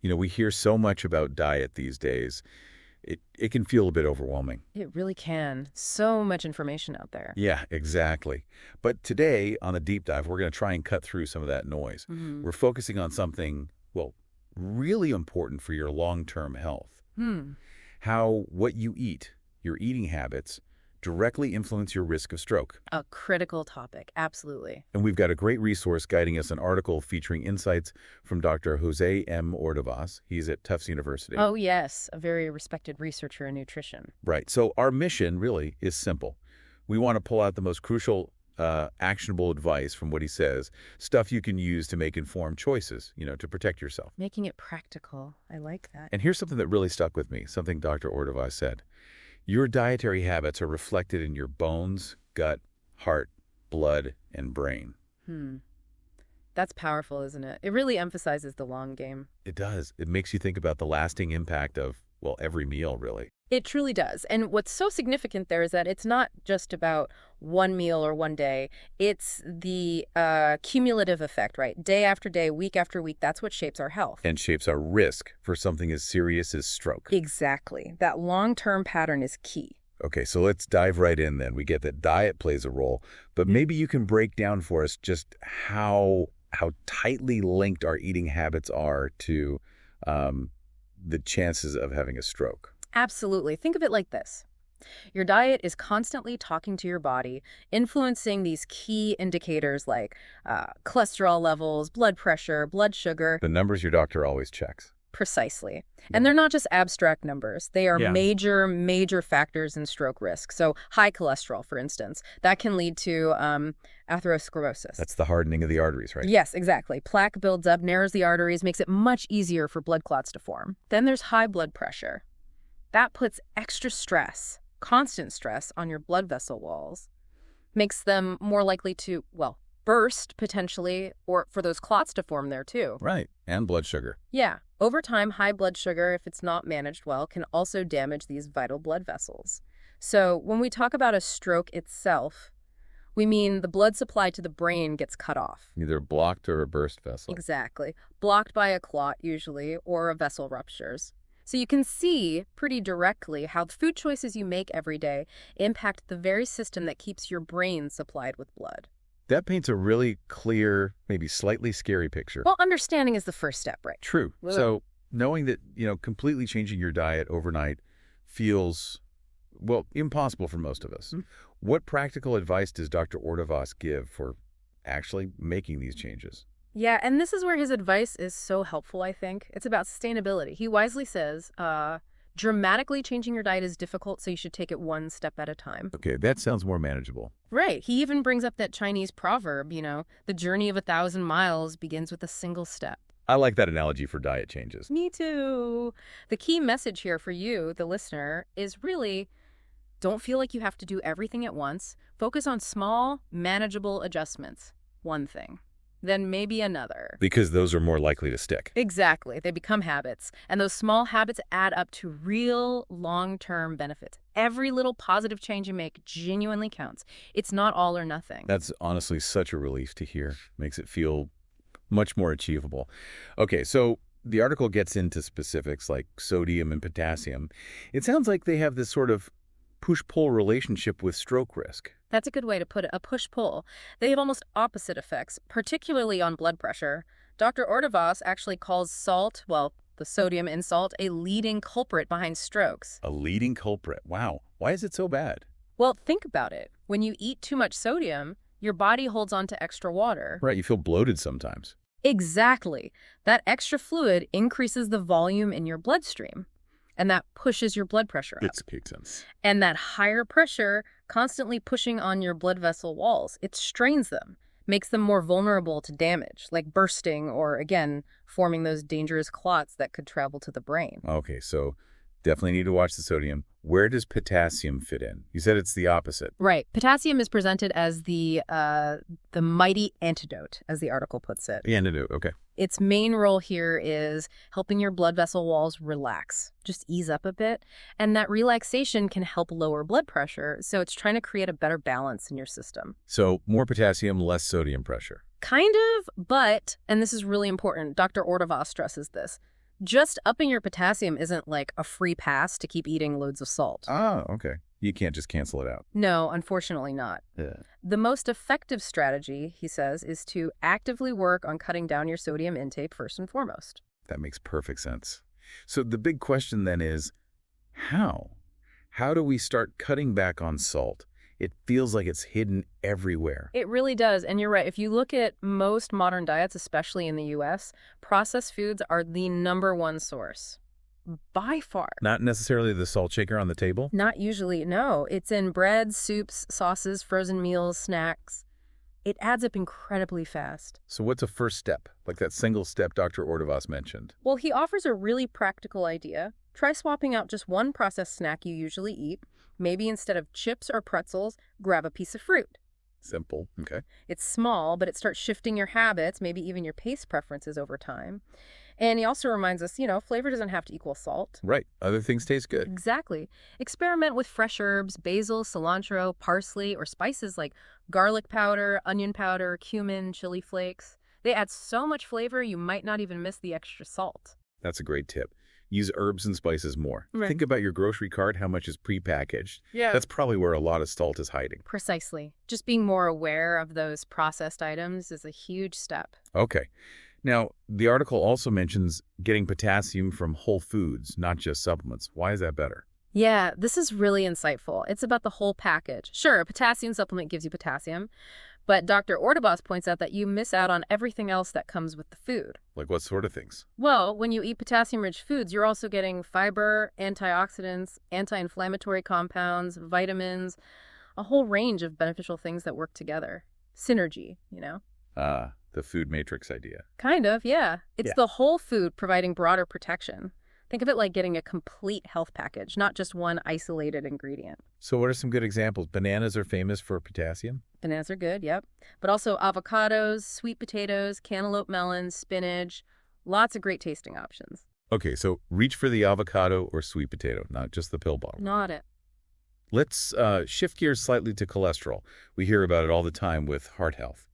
We hear so much about diet these days. It can feel a bit overwhelming. It really can. So much information out there. Yeah, exactly. But today, on the deep dive, we're going to try and cut through some of that noise. We're focusing on something, well, really important for your long-term health. How what you eat, your eating habits, directly influence your risk of stroke. A critical topic, absolutely. And we've got a great resource guiding us, an article featuring insights from Dr. Jose M. Ordovas. He's at Tufts University. Oh, yes, a very respected researcher in nutrition. Right. So our mission really is simple. We want to pull out the most crucial, actionable advice from what he says, stuff you can use to make informed choices, to protect yourself. Making it practical. I like that. And here's something that really stuck with me, something Dr. Ordovas said. Your dietary habits are reflected in your bones, gut, heart, blood, and brain. That's powerful, isn't it? It really emphasizes the long game. It does. It makes you think about the lasting impact of, well, every meal, really. It truly does. And what's so significant there is that it's not just about one meal or one day. It's the cumulative effect, right? Day after day, week after week, that's what shapes our health. And shapes our risk for something as serious as stroke. Exactly. That long-term pattern is key. Okay, so let's dive right in then. We get that diet plays a role, but maybe you can break down for us just how tightly linked our eating habits are to the chances of having a stroke. Absolutely. Think of it like this. Your diet is constantly talking to your body, influencing these key indicators like cholesterol levels, blood pressure, blood sugar. The numbers your doctor always checks. Precisely. And they're not just abstract numbers. They are major factors in stroke risk. So high cholesterol, for instance, that can lead to atherosclerosis. That's the hardening of the arteries, right? Yes, exactly. Plaque builds up, narrows the arteries, makes it much easier for blood clots to form. Then there's high blood pressure. That puts extra stress, constant stress, on your blood vessel walls, makes them more likely to, well, burst potentially, or for those clots to form there too. Right, and blood sugar. Yeah. Over time, high blood sugar, if it's not managed well, can also damage these vital blood vessels. So when we talk about a stroke itself, we mean the blood supply to the brain gets cut off. Either blocked or a burst vessel. Exactly. Blocked by a clot, usually, or a vessel ruptures. So you can see pretty directly how the food choices you make every day impact the very system that keeps your brain supplied with blood. That paints a really clear, maybe slightly scary picture. Well, understanding is the first step, right? True. So knowing that, completely changing your diet overnight feels, well, impossible for most of us. What practical advice does Dr. Ordovas give for actually making these changes? Yeah, and this is where his advice is so helpful, I think. It's about sustainability. He wisely says, dramatically changing your diet is difficult, so you should take it one step at a time. Okay, that sounds more manageable. Right. He even brings up that Chinese proverb, the journey of 1,000 miles begins with a single step. I like that analogy for diet changes. Me too. The key message here for you, the listener, is really don't feel like you have to do everything at once. Focus on small, manageable adjustments. One thing. Then maybe another. Because those are more likely to stick. Exactly. They become habits. And those small habits add up to real long-term benefits. Every little positive change you make genuinely counts. It's not all or nothing. That's honestly such a relief to hear. Makes it feel much more achievable. Okay, so the article gets into specifics like sodium and potassium. It sounds like they have this sort of push-pull relationship with stroke risk. That's a good way to put it, a push-pull. They have almost opposite effects, particularly on blood pressure. Dr. Ordovas actually calls salt, well, the sodium in salt, a leading culprit behind strokes. A leading culprit? Wow. Why is it so bad? Well, think about it. When you eat too much sodium, your body holds on to extra water. Right, you feel bloated sometimes. Exactly. That extra fluid increases the volume in your bloodstream. And that pushes your blood pressure up. It makes sense. And that higher pressure constantly pushing on your blood vessel walls, it strains them, makes them more vulnerable to damage, like bursting or, again, forming those dangerous clots that could travel to the brain. Okay, so definitely need to watch the sodium. Where does potassium fit in? You said it's the opposite. Right. Potassium is presented as the mighty antidote, as the article puts it. The antidote, okay. Its main role here is helping your blood vessel walls relax, just ease up a bit. And that relaxation can help lower blood pressure, so it's trying to create a better balance in your system. So more potassium, less sodium pressure. Kind of, but, and this is really important, Dr. Ordovas stresses this, Just upping your potassium isn't like a free pass to keep eating loads of salt. Oh, okay. You can't just cancel it out. No, unfortunately not. Yeah. The most effective strategy, he says, is to actively work on cutting down your sodium intake first and foremost. That makes perfect sense. So the big question then is, how? How do we start cutting back on salt? It feels like it's hidden everywhere. It really does. And you're right. If you look at most modern diets, especially in the U.S., processed foods are the #1 source. By far. Not necessarily the salt shaker on the table? Not usually, no. It's in breads, soups, sauces, frozen meals, snacks. It adds up incredibly fast. So what's a first step, like that single step Dr. Ordovas mentioned? Well, he offers a really practical idea. Try swapping out just one processed snack you usually eat. Maybe instead of chips or pretzels, grab a piece of fruit. Simple. Okay. It's small, but it starts shifting your habits, maybe even your taste preferences over time. And he also reminds us, flavor doesn't have to equal salt. Right. Other things taste good. Exactly. Experiment with fresh herbs, basil, cilantro, parsley, or spices like garlic powder, onion powder, cumin, chili flakes. They add so much flavor you might not even miss the extra salt. That's a great tip. Use herbs and spices more. Right. Think about your grocery cart, how much is prepackaged. Yeah. That's probably where a lot of salt is hiding. Precisely. Just being more aware of those processed items is a huge step. Okay. Now, the article also mentions getting potassium from whole foods, not just supplements. Why is that better? Yeah, this is really insightful. It's about the whole package. Sure, a potassium supplement gives you potassium, but Dr. Ordovas points out that you miss out on everything else that comes with the food. Like what sort of things? Well, when you eat potassium-rich foods, you're also getting fiber, antioxidants, anti-inflammatory compounds, vitamins, a whole range of beneficial things that work together. Synergy, The food matrix idea. Kind of, yeah. It's the whole food providing broader protection. Think of it like getting a complete health package, not just one isolated ingredient. So what are some good examples? Bananas are famous for potassium? Bananas are good, yep. But also avocados, sweet potatoes, cantaloupe melons, spinach. Lots of great tasting options. Okay, so reach for the avocado or sweet potato, not just the pill bottle. Not it. Let's shift gears slightly to cholesterol. We hear about it all the time with heart health.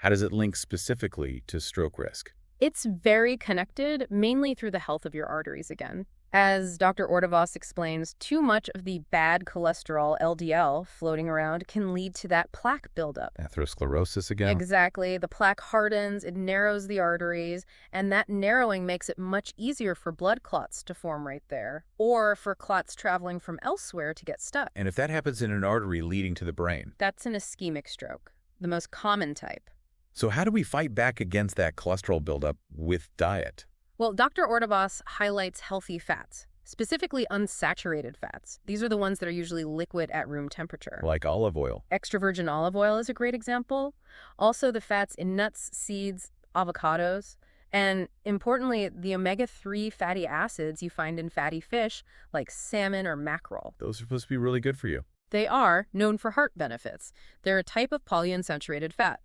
How does it link specifically to stroke risk? It's very connected, mainly through the health of your arteries again. As Dr. Ordovas explains, too much of the bad cholesterol, LDL, floating around can lead to that plaque buildup. Atherosclerosis again? Exactly. The plaque hardens, it narrows the arteries, and that narrowing makes it much easier for blood clots to form right there, or for clots traveling from elsewhere to get stuck. And if that happens in an artery leading to the brain? That's an ischemic stroke, the most common type. So how do we fight back against that cholesterol buildup with diet? Well, Dr. Ordovas highlights healthy fats, specifically unsaturated fats. These are the ones that are usually liquid at room temperature. Like olive oil. Extra virgin olive oil is a great example. Also, the fats in nuts, seeds, avocados, and importantly, the omega-3 fatty acids you find in fatty fish like salmon or mackerel. Those are supposed to be really good for you. They are known for heart benefits. They're a type of polyunsaturated fat.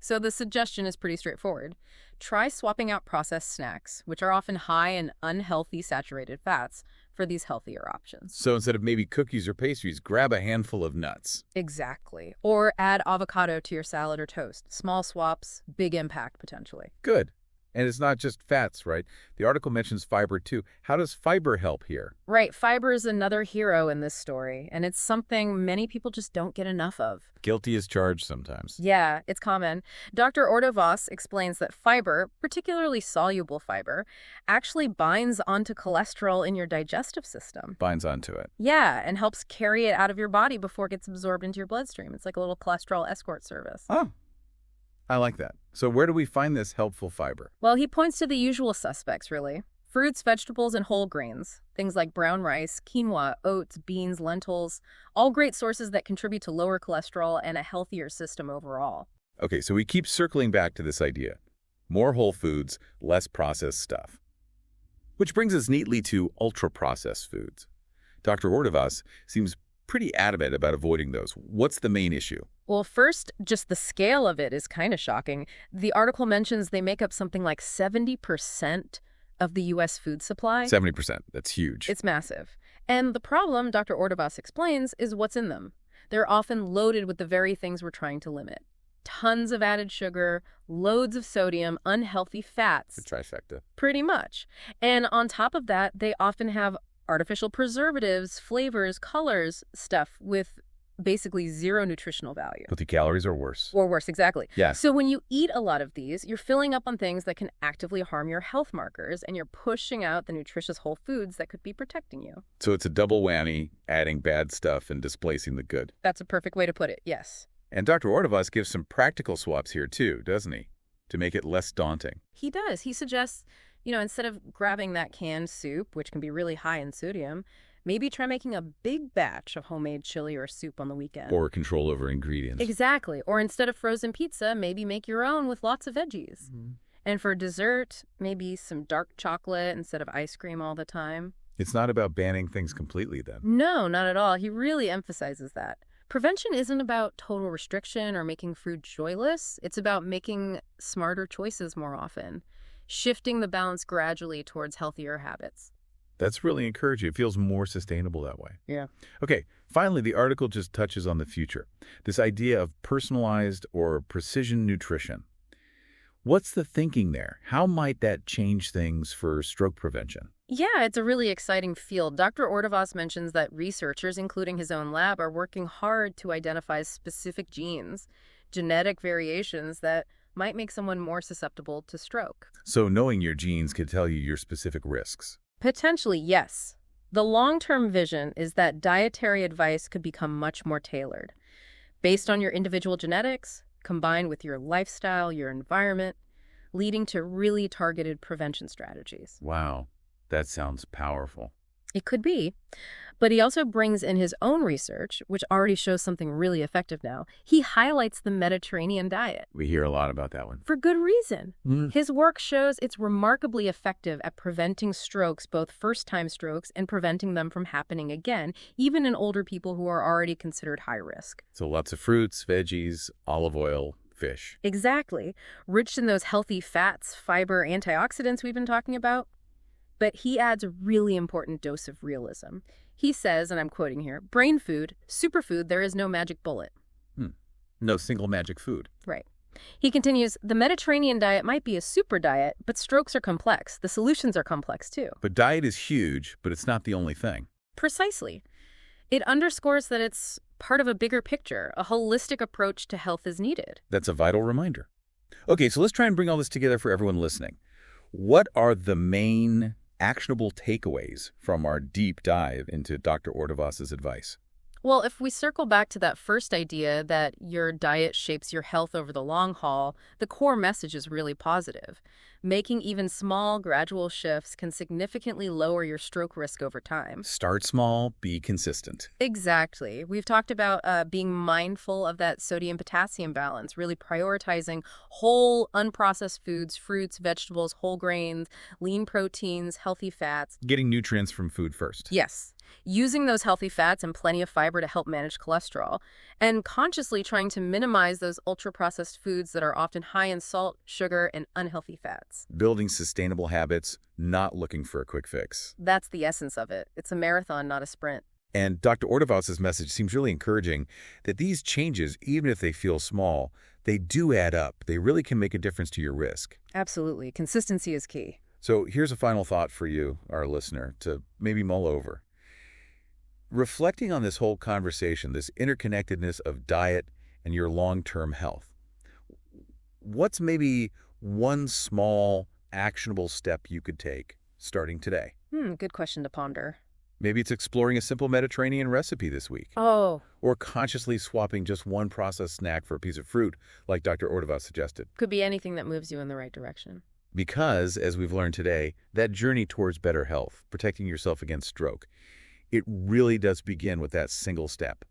So the suggestion is pretty straightforward. Try swapping out processed snacks, which are often high in unhealthy saturated fats, for these healthier options. So instead of maybe cookies or pastries, grab a handful of nuts. Exactly. Or add avocado to your salad or toast. Small swaps, big impact potentially. Good. And it's not just fats, right? The article mentions fiber too. How does fiber help here? Right. Fiber is another hero in this story, and it's something many people just don't get enough of. Guilty as charged sometimes. Yeah, it's common. Dr. Ordovas explains that fiber, particularly soluble fiber, actually binds onto cholesterol in your digestive system. Binds onto it. Yeah, and helps carry it out of your body before it gets absorbed into your bloodstream. It's like a little cholesterol escort service. Oh, I like that. So where do we find this helpful fiber? Well, he points to the usual suspects, really. Fruits, vegetables, and whole grains. Things like brown rice, quinoa, oats, beans, lentils. All great sources that contribute to lower cholesterol and a healthier system overall. Okay, so we keep circling back to this idea. More whole foods, less processed stuff. Which brings us neatly to ultra-processed foods. Dr. Ordovas seems pretty adamant about avoiding those. What's the main issue? Well, first, just the scale of it is kind of shocking. The article mentions they make up something like 70% of the U.S. food supply. 70%. That's huge. It's massive. And the problem, Dr. Ordovas explains, is what's in them. They're often loaded with the very things we're trying to limit. Tons of added sugar, loads of sodium, unhealthy fats. The trifecta. Pretty much. And on top of that, they often have artificial preservatives, flavors, colors, stuff with basically zero nutritional value. But the calories are worse. Or worse, exactly. Yeah. So when you eat a lot of these, you're filling up on things that can actively harm your health markers, and you're pushing out the nutritious whole foods that could be protecting you. So it's a double whammy, adding bad stuff and displacing the good. That's a perfect way to put it, yes. And Dr. Ordovas gives some practical swaps here too, doesn't he? To make it less daunting. He does. He suggests, instead of grabbing that canned soup, which can be really high in sodium, maybe try making a big batch of homemade chili or soup on the weekend. Or control over ingredients. Exactly. Or instead of frozen pizza, maybe make your own with lots of veggies. Mm-hmm. And for dessert, maybe some dark chocolate instead of ice cream all the time. It's not about banning things completely then. No, not at all. He really emphasizes that. Prevention isn't about total restriction or making food joyless. It's about making smarter choices more often, shifting the balance gradually towards healthier habits. That's really encouraging. It feels more sustainable that way. Yeah. Okay, finally, the article just touches on the future. This idea of personalized or precision nutrition. What's the thinking there? How might that change things for stroke prevention? Yeah, it's a really exciting field. Dr. Ordovas mentions that researchers, including his own lab, are working hard to identify specific genes, genetic variations that might make someone more susceptible to stroke. So knowing your genes could tell you your specific risks. Potentially, yes. The long-term vision is that dietary advice could become much more tailored, based on your individual genetics, combined with your lifestyle, your environment, leading to really targeted prevention strategies. Wow, that sounds powerful. It could be. But he also brings in his own research, which already shows something really effective now. He highlights the Mediterranean diet. We hear a lot about that one. For good reason. His work shows it's remarkably effective at preventing strokes, both first-time strokes, and preventing them from happening again, even in older people who are already considered high risk. So lots of fruits, veggies, olive oil, fish. Exactly. Rich in those healthy fats, fiber, antioxidants we've been talking about. But he adds a really important dose of realism. He says, and I'm quoting here, brain food, superfood, there is no magic bullet. No single magic food. Right. He continues, the Mediterranean diet might be a super diet, but strokes are complex. The solutions are complex too. But diet is huge, but it's not the only thing. Precisely. It underscores that it's part of a bigger picture. A holistic approach to health is needed. That's a vital reminder. Okay, so let's try and bring all this together for everyone listening. What are the main actionable takeaways from our deep dive into Dr. Ordovas's advice? Well, if we circle back to that first idea that your diet shapes your health over the long haul, the core message is really positive. Making even small, gradual shifts can significantly lower your stroke risk over time. Start small, be consistent. Exactly. We've talked about being mindful of that sodium-potassium balance, really prioritizing whole, unprocessed foods, fruits, vegetables, whole grains, lean proteins, healthy fats. Getting nutrients from food first. Yes. Using those healthy fats and plenty of fiber to help manage cholesterol, and consciously trying to minimize those ultra-processed foods that are often high in salt, sugar, and unhealthy fats. Building sustainable habits, not looking for a quick fix. That's the essence of it. It's a marathon, not a sprint. And Dr. Ordovas's message seems really encouraging that these changes, even if they feel small, they do add up. They really can make a difference to your risk. Absolutely. Consistency is key. So here's a final thought for you, our listener, to maybe mull over. Reflecting on this whole conversation, this interconnectedness of diet and your long-term health, what's maybe one small, actionable step you could take starting today? Good question to ponder. Maybe it's exploring a simple Mediterranean recipe this week. Oh. Or consciously swapping just one processed snack for a piece of fruit, like Dr. Ordovas suggested. Could be anything that moves you in the right direction. Because, as we've learned today, that journey towards better health, protecting yourself against stroke, it really does begin with that single step.